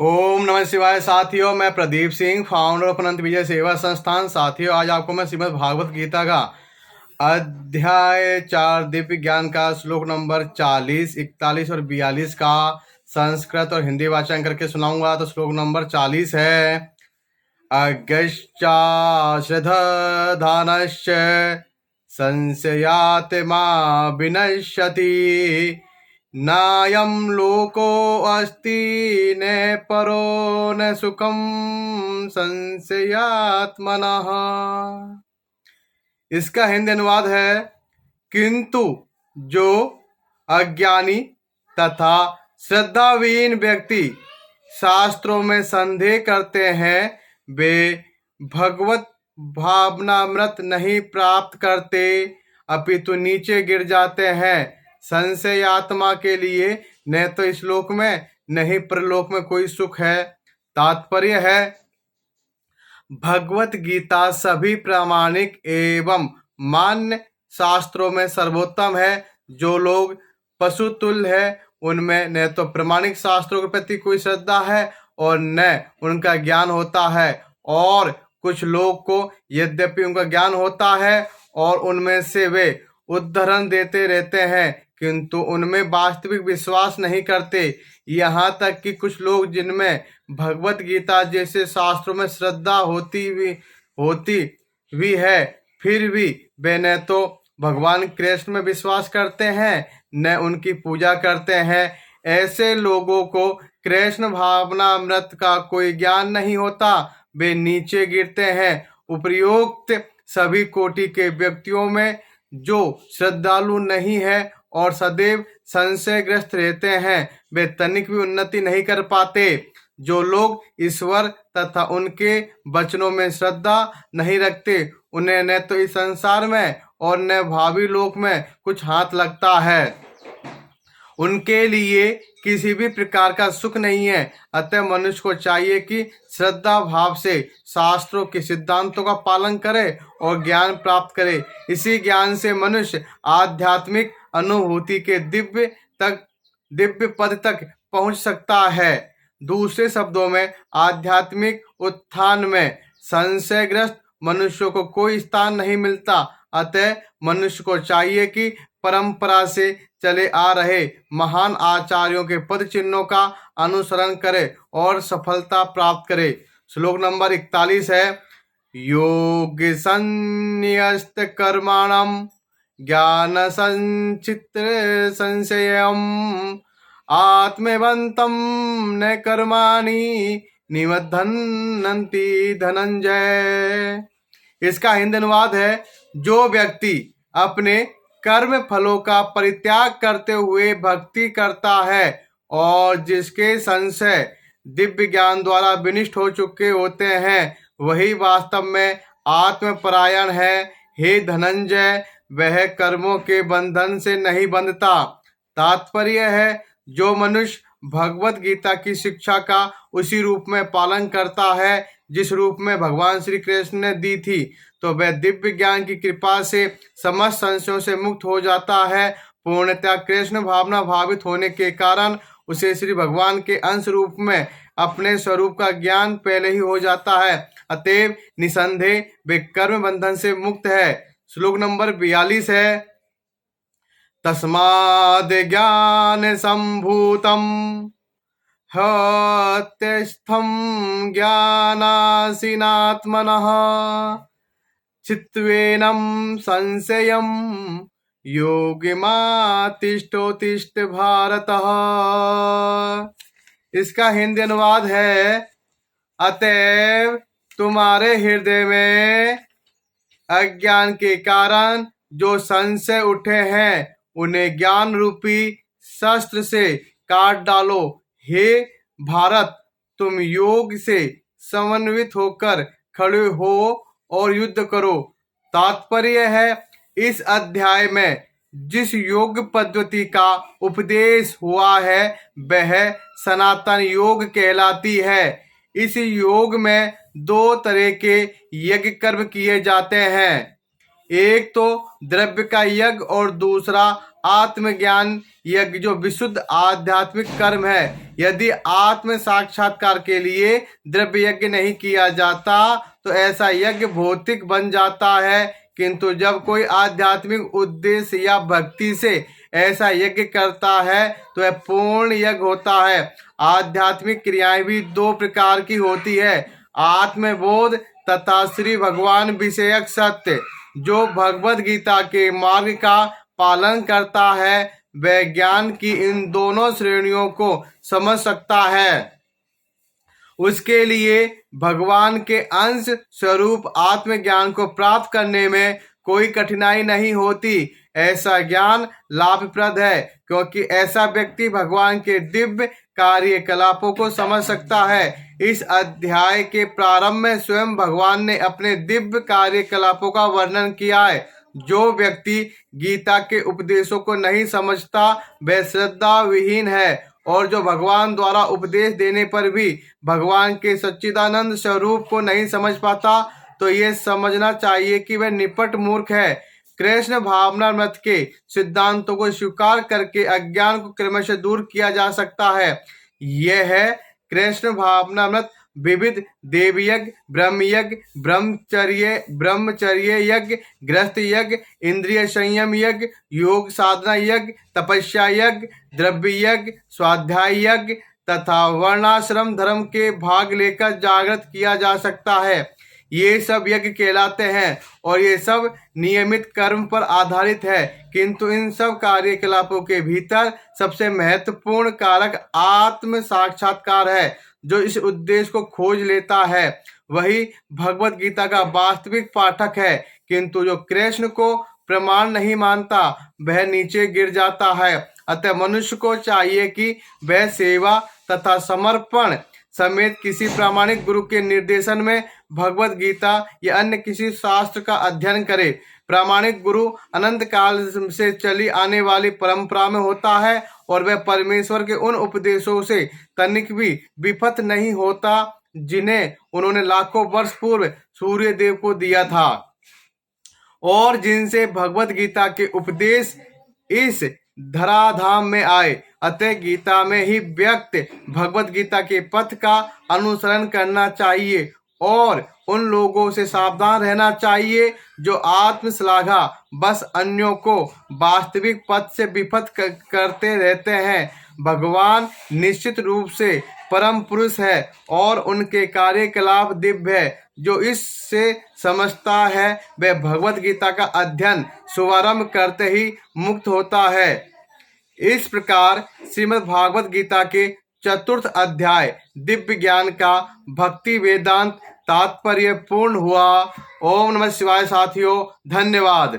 ओम नमः शिवाय। साथियों, मैं प्रदीप सिंह, फाउंडर ऑफ अनंत विजय सेवा संस्थान। साथियों, आज आपको मैं श्रीमद् भागवत गीता का अध्याय 4 दिव्य ज्ञान का श्लोक नंबर 40, 41 और 42 का संस्कृत और हिंदी वाचन करके सुनाऊंगा। तो श्लोक नंबर 40 है, अज्ञश्चा श्रद्धानश्च संशयात्मा विनश्यति, नायं लोको अस्ति न परो न सुखम संशयात्मनः। इसका हिंदी अनुवाद है, किंतु जो अज्ञानी तथा श्रद्धाहीन व्यक्ति शास्त्रों में संदेह करते हैं वे भगवत भावनामृत नहीं प्राप्त करते, अपितु नीचे गिर जाते हैं। संशय आत्मा के लिए न तो इस लोक में नहीं परलोक में कोई सुख है। तात्पर्य है, भगवत गीता सभी प्रामाणिक एवं मान्य शास्त्रों में सर्वोत्तम है। जो लोग पशु तुल्य है उनमें न तो प्रामाणिक शास्त्रों के प्रति कोई श्रद्धा है और न उनका ज्ञान होता है, और कुछ लोग को यद्यपि उनका ज्ञान होता है और उनमें से वे उद्धरण देते रहते हैं, किंतु उनमें वास्तविक विश्वास नहीं करते। यहाँ तक कि कुछ लोग जिनमें भगवत गीता जैसे शास्त्रों में श्रद्धा होती भी है, फिर भी वे न तो भगवान कृष्ण में विश्वास करते हैं न उनकी पूजा करते हैं। ऐसे लोगों को कृष्ण भावनामृत का कोई ज्ञान नहीं होता, वे नीचे गिरते हैं। उपर्युक्त सभी कोटि के व्यक्तियों में जो श्रद्धालु नहीं है और सदैव संशयग्रस्त रहते हैं, वे तनिक भी उन्नति नहीं कर पाते। जो लोग ईश्वर तथा उनके वचनों में श्रद्धा नहीं रखते, उन्हें न तो इस संसार में और न भावी लोक में कुछ हाथ लगता है। उनके लिए किसी भी प्रकार का सुख नहीं है। अतः मनुष्य को चाहिए कि श्रद्धा भाव से शास्त्रों के सिद्धांतों का पालन करे और ज्ञान प्राप्त करे। इसी ज्ञान से मनुष्य आध्यात्मिक अनुभूति के दिव्य पद तक पहुंच सकता है। दूसरे शब्दों में, आध्यात्मिक उत्थान में संशयग्रस्त मनुष्यों को कोई स्थान नहीं मिलता। अतः मनुष्य को चाहिए कि परंपरा से चले आ रहे महान आचार्यों के पद चिन्हों का अनुसरण करे और सफलता प्राप्त करे। श्लोक नंबर 41 है, योग संन्यस्त कर्माणम ज्ञान संचित्र संशयम आत्मवंतम न कर्माणि निबध्नन्ति धनंजय। इसका हिंदी अनुवाद है, जो व्यक्ति अपने कर्म फलों का परित्याग करते हुए भक्ति करता है और जिसके संशय दिव्य ज्ञान द्वारा विनिष्ट हो चुके होते हैं, वही वास्तव में आत्मपरायण है। हे धनंजय, वह कर्मों के बंधन से नहीं बंधता। तात्पर्य है, जो मनुष्य भगवत गीता की शिक्षा का उसी रूप में पालन करता है जिस रूप में भगवान श्री कृष्ण ने दी थी, तो वह दिव्य ज्ञान की कृपा से समस्त संशयों से मुक्त हो जाता है। पूर्णतः कृष्ण भावना भावित होने के कारण उसे श्री भगवान के अंश रूप में अपने स्वरूप का ज्ञान पहले ही हो जाता है। अतएव निसंदेह वे कर्म बंधन से मुक्त है। श्लोक नंबर 42 है, तस्माद् ज्ञान संभूतम हत्यस्थं ज्ञानासीनात्मनः चित्वेनं संशयं योगिमातिष्ठोतिष्ठ भारतः। इसका हिंदी अनुवाद है, अतएव तुम्हारे हृदय में अज्ञान के कारण जो संशय उठे हैं, उन्हें ज्ञान रूपी शस्त्र से काट डालो। हे भारत, तुम योग से समन्वित होकर खड़े हो और युद्ध करो। तात्पर्य है, इस अध्याय में जिस योग पद्धति का उपदेश हुआ है वह सनातन योग कहलाती है। इस योग में 2 तरह के यज्ञ कर्म किए जाते हैं, एक तो द्रव्य का यज्ञ और दूसरा आत्मज्ञान यज्ञ जो विशुद्ध आध्यात्मिक कर्म है। यदि आत्म साक्षात्कार के लिए द्रव्य यज्ञ नहीं किया जाता तो ऐसा यज्ञ भौतिक बन जाता है, किंतु जब कोई आध्यात्मिक उद्देश्य या भक्ति से ऐसा यज्ञ करता है तो वह पूर्ण यज्ञ होता है। आध्यात्मिक क्रियाएं भी दो प्रकार की होती है, आत्मबोध तथा श्री भगवान विषयक सत्य। जो भगवद गीता के मार्ग का पालन करता है वह ज्ञान की इन दोनों श्रेणियों को समझ सकता है। उसके लिए भगवान के अंश स्वरूप आत्मज्ञान को प्राप्त करने में कोई कठिनाई नहीं होती। ऐसा ज्ञान लाभप्रद है क्योंकि ऐसा व्यक्ति भगवान के दिव्य कार्यकलापों को समझ सकता है। इस अध्याय के प्रारंभ में स्वयं भगवान ने अपने दिव्य कार्यकलापों का वर्णन किया है। जो व्यक्ति गीता के उपदेशों को नहीं समझता वह श्रद्धा विहीन है, और जो भगवान द्वारा उपदेश देने पर भी भगवान के सच्चिदानंद स्वरूप को नहीं समझ पाता तो ये समझना चाहिए कि वह निपट मूर्ख है। कृष्ण भावनामृत के सिद्धांतों को स्वीकार करके अज्ञान को क्रमशः दूर किया जा सकता है। यह है कृष्ण भावनामृत विविध देव यज्ञ, ब्रह्म यज्ञ, ब्रह्मचर्य यज्ञ, गृहस्थ यज्ञ, इंद्रिय संयम यज्ञ, योग साधना यज्ञ, तपस्या यज्ञ, द्रव्य यज्ञ, स्वाध्याय यज्ञ तथा वर्णाश्रम धर्म के भाग लेकर जागृत किया जा सकता है। ये सब यज्ञ कहलाते हैं और ये सब नियमित कर्म पर आधारित है, किंतु इन सब कार्यकलापों के भीतर सबसे महत्वपूर्ण कारक आत्म साक्षात्कार है। जो इस उद्देश्य को खोज लेता है वही भगवत गीता का वास्तविक पाठक है, किंतु जो कृष्ण को प्रमाण नहीं मानता वह नीचे गिर जाता है। अतः मनुष्य को चाहिए कि वह सेवा तथा समर्पण समेत किसी प्रामाणिक गुरु के निर्देशन में भगवत गीता या अन्य किसी शास्त्र का अध्ययन करे। प्रामाणिक गुरु अनंत काल से चली आने वाली परंपरा में होता है और वह परमेश्वर के उन उपदेशों से तनिक भी विपथ नहीं होता जिन्हें उन्होंने लाखों वर्ष पूर्व सूर्य देव को दिया था और जिनसे भगवत गीता के उपदेश इस धराधाम में आए। अतः गीता में ही व्यक्त भगवत गीता के पथ का अनुसरण करना चाहिए और उन लोगों से सावधान रहना चाहिए जो आत्मश्लाघा बस अन्यों को वास्तविक पथ से विपथ करते रहते हैं। भगवान निश्चित रूप से परम पुरुष है और उनके कार्यकलाप दिव्य है। जो इससे समझता है वह भगवत गीता का अध्ययन शुभारंभ करते ही मुक्त होता है। इस प्रकार श्रीमद् भागवत गीता के चतुर्थ अध्याय दिव्य ज्ञान का भक्ति वेदांत तात्पर्य पूर्ण हुआ। ओम नमः शिवाय साथियों, धन्यवाद।